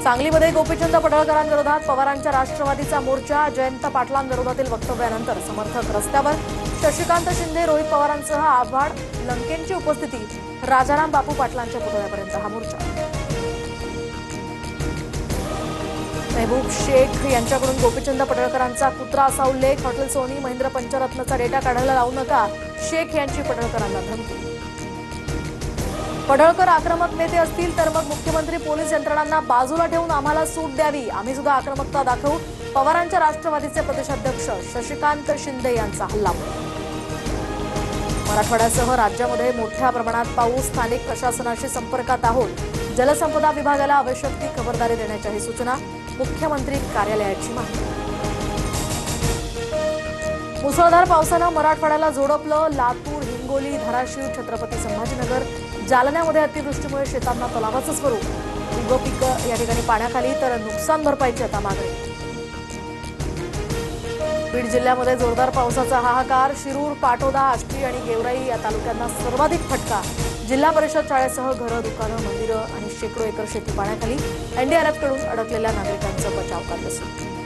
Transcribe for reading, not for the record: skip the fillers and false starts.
सांगलीमध्ये गोपीचंद पडळकरांविरोधात पवारांच्या राष्ट्रवादीचा मोर्चा। जयंत पाटलांविरोधातील वक्तव्यानंतर समर्थक रस्त्यावर। शशिकांत शिंदे, रोहित पवारांसह आव्हाड लंकेंची उपस्थिती। राजाराम बापू पाटलांच्या पुतळ्यापर्यंत हा मोर्चा। महबूब शेख यांच्याकडून गोपीचंद पडळकरांचा कुत्रा असा उल्लेख। हॉटेल सोनी महेंद्र पंचरत्नचा डेटा काढायला लावू नका, शेख यांची पडळकरांना धमकी। पडळकर आक्रमक नेते असतील तर मग मुख्यमंत्री पोलीस यंत्रणांना बाजूला ठेवून आम्हाला सूट द्यावी, आम्ही सुद्धा आक्रमकता दाखवू। पवारांच्या राष्ट्रवादीचे प्रदेशाध्यक्ष शशिकांत शिंदे यांचा हल्ला। मराठवाड्यासह राज्यामध्ये मोठ्या प्रमाणात पाऊस। स्थानिक प्रशासनाशी संपर्कात आहोत। जलसंपदा विभागाला आवश्यक ती खबरदारी देण्याच्याही सूचना। मुख्यमंत्री कार्यालयाची माहिती। मुसळधार पावसानं मराठवाड्याला झोडपलं। लातूर, हिंगोली, धाराशिव, छत्रपती संभाजीनगर, जालन्यामध्ये अतिवृष्टीमुळे शेतांना तलावाचं स्वरूप। उभं पिकं या ठिकाणी पाण्याखाली, तर नुकसान भरपाईची आता मागणी। बीड जिल्ह्यामध्ये जोरदार पावसाचा हाहाकार। शिरूर, पाटोदा, आष्टी आणि गेवराई या तालुक्यांना सर्वाधिक फटका। जिल्हा परिषद शाळेसह घरं, दुकानं, मंदिरं आणि शेकडो एकर शेती पाण्याखाली। एनडीआरएफकडून अडकलेल्या नागरिकांचं बचाव कार्य सुरू।